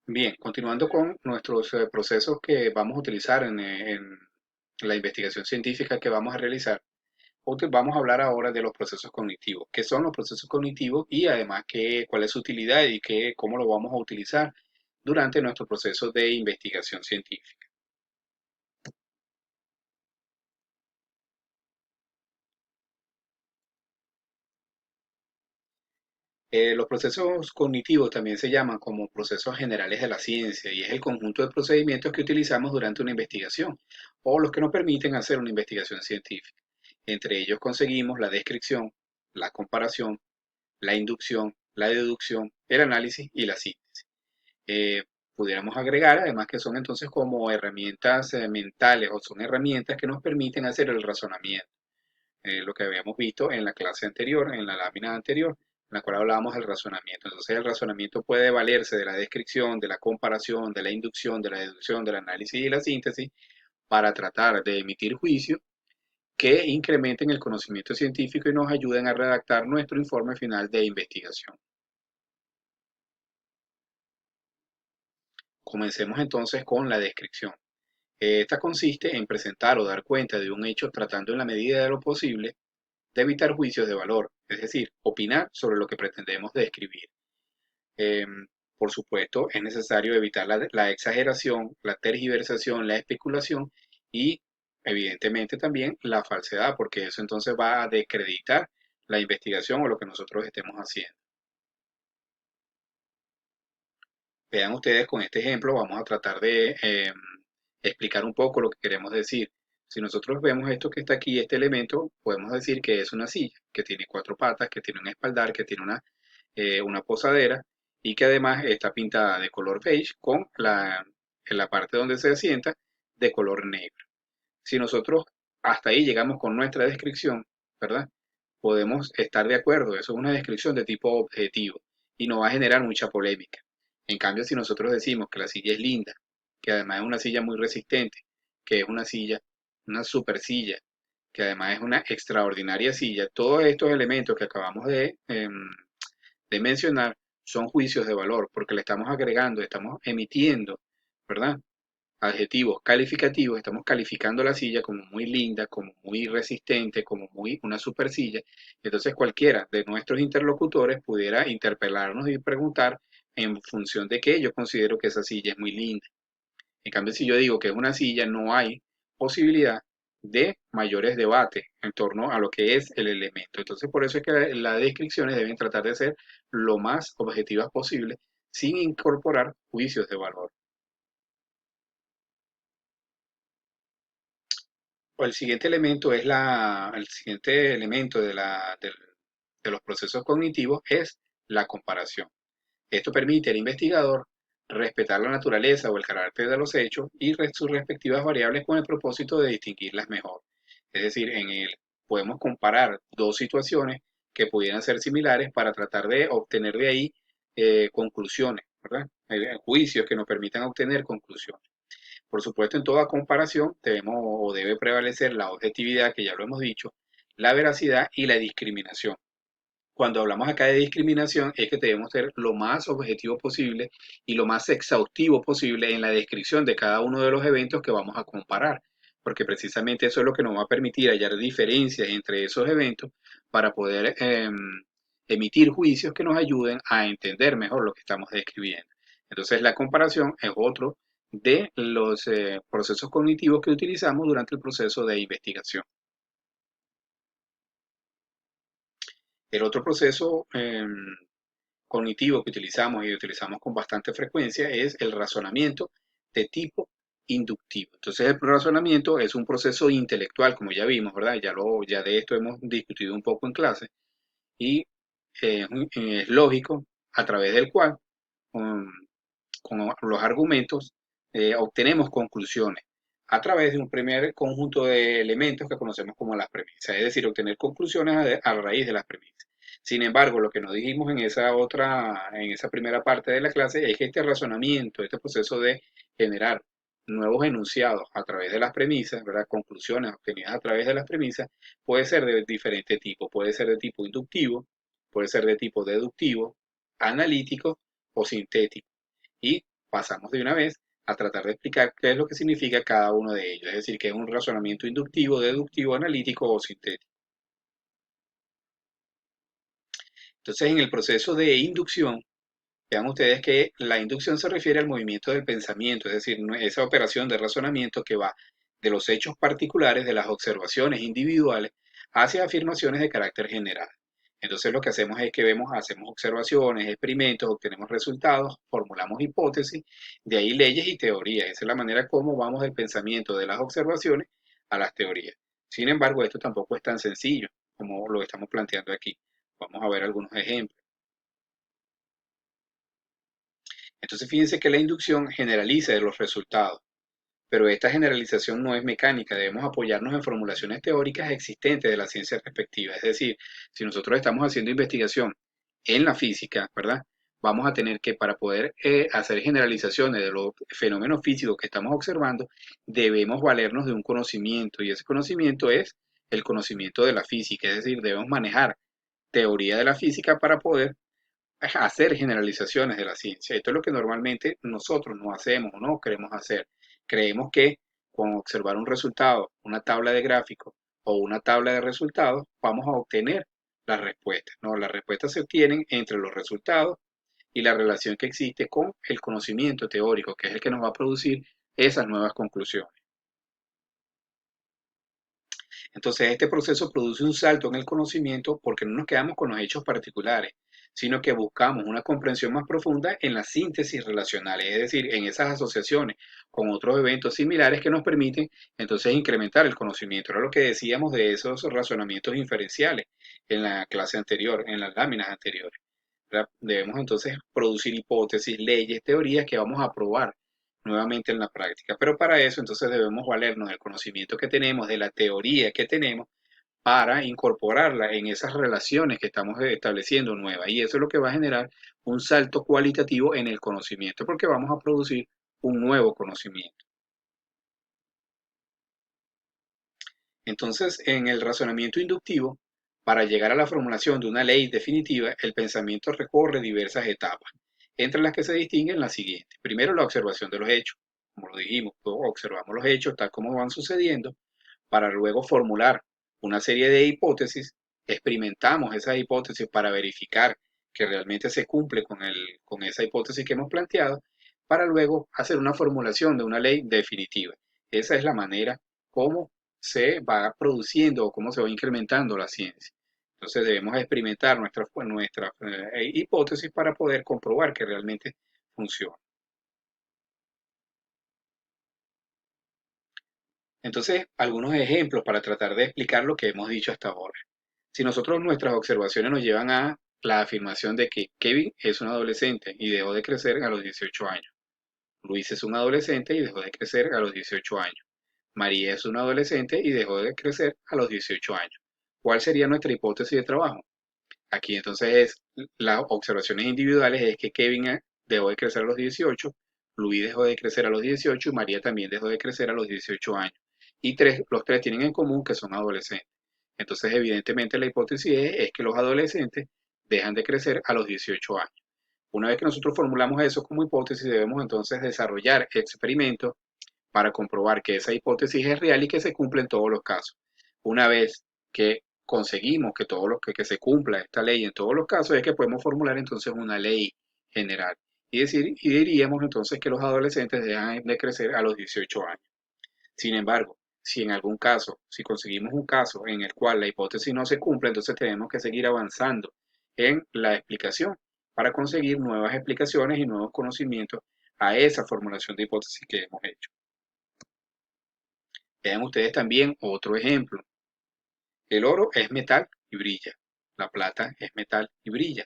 Bien, continuando con nuestros procesos que vamos a utilizar en la investigación científica que vamos a realizar, vamos a hablar ahora de los procesos cognitivos. ¿Qué son los procesos cognitivos y además cuál es su utilidad y cómo lo vamos a utilizar durante nuestro proceso de investigación científica? Los procesos cognitivos también se llaman como procesos generales de la ciencia y es el conjunto de procedimientos que utilizamos durante una investigación o los que nos permiten hacer una investigación científica. Entre ellos conseguimos la descripción, la comparación, la inducción, la deducción, el análisis y la síntesis. Eh, Pudiéramos agregar además que son entonces como herramientas mentales o son herramientas que nos permiten hacer el razonamiento, lo que habíamos visto en la clase anterior, en la lámina anterior, en la cual hablábamos del razonamiento. Entonces el razonamiento puede valerse de la descripción, de la comparación, de la inducción, de la deducción, del análisis y la síntesis para tratar de emitir juicios que incrementen el conocimiento científico y nos ayuden a redactar nuestro informe final de investigación. Comencemos entonces con la descripción. Esta consiste en presentar o dar cuenta de un hecho tratando en la medida de lo posible de evitar juicios de valor, es decir, opinar sobre lo que pretendemos describir. Eh, por supuesto, es necesario evitar la exageración, la tergiversación, la especulación y evidentemente también la falsedad, porque eso entonces va a desacreditar la investigación o lo que nosotros estemos haciendo. Vean ustedes con este ejemplo, vamos a tratar de explicar un poco lo que queremos decir. Si nosotros vemos esto que está aquí, este elemento, podemos decir que es una silla, que tiene cuatro patas, que tiene un espaldar, que tiene una posadera y que además está pintada de color beige en la parte donde se asienta de color negro. Si nosotros hasta ahí llegamos con nuestra descripción, ¿verdad? Podemos estar de acuerdo, eso es una descripción de tipo objetivo y no va a generar mucha polémica. En cambio, si nosotros decimos que la silla es linda, que además es una silla muy resistente, que es una silla, una super silla, que además es una extraordinaria silla, todos estos elementos que acabamos de mencionar son juicios de valor, porque le estamos agregando, estamos emitiendo, ¿verdad? Adjetivos calificativos, estamos calificando la silla como muy linda, como muy resistente, como muy una super silla. Entonces cualquiera de nuestros interlocutores pudiera interpelarnos y preguntar en función de qué yo considero que esa silla es muy linda. En cambio, si yo digo que es una silla, no hay posibilidad de mayores debates en torno a lo que es el elemento. Entonces, por eso es que las descripciones deben tratar de ser lo más objetivas posible sin incorporar juicios de valor. El siguiente elemento el siguiente elemento de los procesos cognitivos es la comparación. Esto permite al investigador respetar la naturaleza o el carácter de los hechos y sus respectivas variables con el propósito de distinguirlas mejor. Es decir, podemos comparar dos situaciones que pudieran ser similares para tratar de obtener de ahí conclusiones, ¿verdad? Juicios que nos permitan obtener conclusiones. Por supuesto, en toda comparación debemos o debe prevalecer la objetividad, que ya lo hemos dicho, la veracidad y la discriminación. Cuando hablamos acá de discriminación es que debemos ser lo más objetivo posible y lo más exhaustivo posible en la descripción de cada uno de los eventos que vamos a comparar, porque precisamente eso es lo que nos va a permitir hallar diferencias entre esos eventos para poder emitir juicios que nos ayuden a entender mejor lo que estamos describiendo. Entonces la comparación es otro de los procesos cognitivos que utilizamos durante el proceso de investigación. El otro proceso cognitivo que utilizamos y utilizamos con bastante frecuencia es el razonamiento de tipo inductivo. Entonces el razonamiento es un proceso intelectual, como ya vimos, ¿verdad? Ya de esto hemos discutido un poco en clase y es lógico a través del cual con, con los argumentos obtenemos conclusiones a través de un primer conjunto de elementos que conocemos como las premisas, es decir, obtener conclusiones a raíz de las premisas. Sin embargo, lo que nos dijimos en esa primera parte de la clase es que este razonamiento, este proceso de generar nuevos enunciados a través de las premisas, ¿verdad? Conclusiones obtenidas a través de las premisas, puede ser de diferente tipo, puede ser de tipo inductivo, puede ser de tipo deductivo, analítico o sintético. Y pasamos de una vez a tratar de explicar qué es lo que significa cada uno de ellos, es decir, que es un razonamiento inductivo, deductivo, analítico o sintético. Entonces, en el proceso de inducción, vean ustedes que la inducción se refiere al movimiento del pensamiento, es decir, esa operación de razonamiento que va de los hechos particulares, de las observaciones individuales, hacia afirmaciones de carácter general. Entonces lo que hacemos es que hacemos observaciones, experimentos, obtenemos resultados, formulamos hipótesis, de ahí leyes y teorías. Esa es la manera como vamos del pensamiento de las observaciones a las teorías. Sin embargo, esto tampoco es tan sencillo como lo estamos planteando aquí. Vamos a ver algunos ejemplos. Entonces fíjense que la inducción generaliza de los resultados, pero esta generalización no es mecánica, debemos apoyarnos en formulaciones teóricas existentes de la ciencia respectiva. Es decir, si nosotros estamos haciendo investigación en la física, ¿verdad? Vamos a tener que, para poder hacer generalizaciones de los fenómenos físicos que estamos observando, debemos valernos de un conocimiento, y ese conocimiento es el conocimiento de la física, es decir, debemos manejar teoría de la física para poder hacer generalizaciones de la ciencia. Esto es lo que normalmente nosotros no hacemos o no queremos hacer. Creemos que con observar un resultado, una tabla de gráficos o una tabla de resultados, vamos a obtener las respuestas. No, las respuestas se obtienen entre los resultados y la relación que existe con el conocimiento teórico, que es el que nos va a producir esas nuevas conclusiones. Entonces, este proceso produce un salto en el conocimiento porque no nos quedamos con los hechos particulares, sino que buscamos una comprensión más profunda en las síntesis relacionales, es decir, en esas asociaciones con otros eventos similares que nos permiten entonces incrementar el conocimiento. Era lo que decíamos de esos razonamientos inferenciales en la clase anterior, en las láminas anteriores. Debemos entonces producir hipótesis, leyes, teorías que vamos a probar nuevamente en la práctica. Pero para eso entonces debemos valernos del conocimiento que tenemos, de la teoría que tenemos, para incorporarla en esas relaciones que estamos estableciendo nuevas. Y eso es lo que va a generar un salto cualitativo en el conocimiento, porque vamos a producir un nuevo conocimiento. Entonces, en el razonamiento inductivo, para llegar a la formulación de una ley definitiva, el pensamiento recorre diversas etapas, entre las que se distinguen las siguientes. Primero, la observación de los hechos. Como lo dijimos, observamos los hechos tal como van sucediendo, para luego formular una serie de hipótesis, experimentamos esas hipótesis para verificar que realmente se cumple con esa hipótesis que hemos planteado, para luego hacer una formulación de una ley definitiva. Esa es la manera como se va produciendo o cómo se va incrementando la ciencia. Entonces debemos experimentar nuestra hipótesis para poder comprobar que realmente funciona. Entonces, algunos ejemplos para tratar de explicar lo que hemos dicho hasta ahora. Si nosotros nuestras observaciones nos llevan a la afirmación de que Kevin es un adolescente y dejó de crecer a los 18 años. Luis es un adolescente y dejó de crecer a los 18 años. María es una adolescente y dejó de crecer a los 18 años. ¿Cuál sería nuestra hipótesis de trabajo? Aquí entonces las observaciones individuales es que Kevin dejó de crecer a los 18, Luis dejó de crecer a los 18 y María también dejó de crecer a los 18 años. Y los tres tienen en común que son adolescentes. Entonces evidentemente la hipótesis es que los adolescentes dejan de crecer a los 18 años. Una vez que nosotros formulamos eso como hipótesis, debemos entonces desarrollar experimentos para comprobar que esa hipótesis es real y que se cumple en todos los casos. Una vez que conseguimos que que se cumpla esta ley en todos los casos, es que podemos formular entonces una ley general. Y diríamos entonces que los adolescentes dejan de crecer a los 18 años. Sin embargo, si en algún caso, si conseguimos un caso en el cual la hipótesis no se cumple, entonces tenemos que seguir avanzando en la explicación para conseguir nuevas explicaciones y nuevos conocimientos a esa formulación de hipótesis que hemos hecho. Vean ustedes también otro ejemplo. El oro es metal y brilla. La plata es metal y brilla.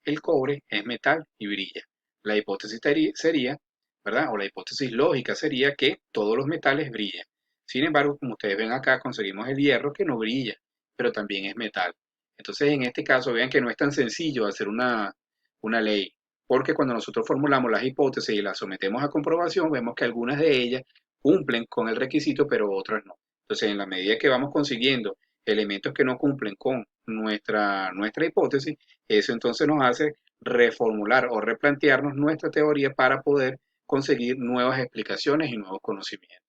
El cobre es metal y brilla. La hipótesis sería, ¿verdad? O la hipótesis lógica sería que todos los metales brillan. Sin embargo, como ustedes ven acá, conseguimos el hierro que no brilla, pero también es metal. Entonces, en este caso, vean que no es tan sencillo hacer una ley, porque cuando nosotros formulamos las hipótesis y las sometemos a comprobación, vemos que algunas de ellas cumplen con el requisito, pero otras no. Entonces, en la medida que vamos consiguiendo elementos que no cumplen con nuestra hipótesis, eso entonces nos hace reformular o replantearnos nuestra teoría para poder conseguir nuevas explicaciones y nuevos conocimientos.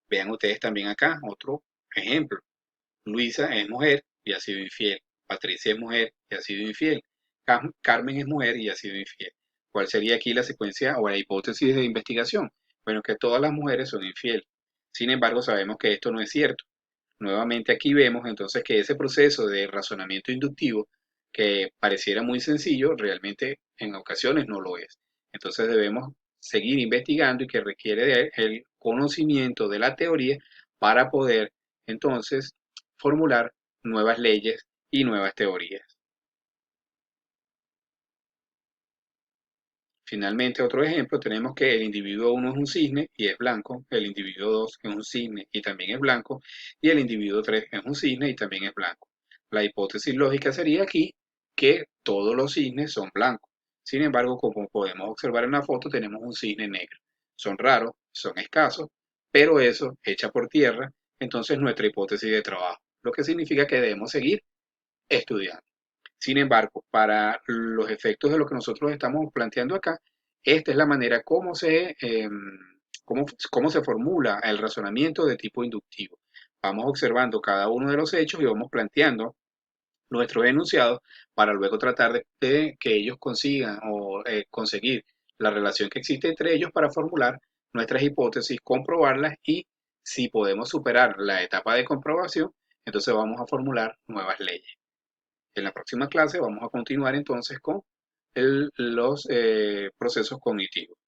Vean ustedes también acá otro ejemplo. Luisa es mujer y ha sido infiel. Patricia es mujer y ha sido infiel. Carmen es mujer y ha sido infiel. ¿Cuál sería aquí la secuencia o la hipótesis de investigación? Bueno, que todas las mujeres son infieles. Sin embargo, sabemos que esto no es cierto. Nuevamente aquí vemos entonces que ese proceso de razonamiento inductivo, que pareciera muy sencillo, realmente en ocasiones no lo es. Entonces debemos seguir investigando y que requiere el conocimiento de la teoría para poder entonces formular nuevas leyes y nuevas teorías. Finalmente, otro ejemplo, tenemos que el individuo 1 es un cisne y es blanco, el individuo 2 es un cisne y también es blanco, y el individuo 3 es un cisne y también es blanco. La hipótesis lógica sería aquí que todos los cisnes son blancos. Sin embargo, como podemos observar en la foto, tenemos un cisne negro. Son raros, son escasos, pero eso echa por tierra entonces nuestra hipótesis de trabajo, lo que significa que debemos seguir estudiando. Sin embargo, para los efectos de lo que nosotros estamos planteando acá, esta es la manera cómo se formula el razonamiento de tipo inductivo. Vamos observando cada uno de los hechos y vamos planteando nuestros enunciados para luego tratar de que ellos consigan o conseguir la relación que existe entre ellos para formular nuestras hipótesis, comprobarlas y si podemos superar la etapa de comprobación, entonces vamos a formular nuevas leyes. En la próxima clase vamos a continuar entonces con los procesos cognitivos.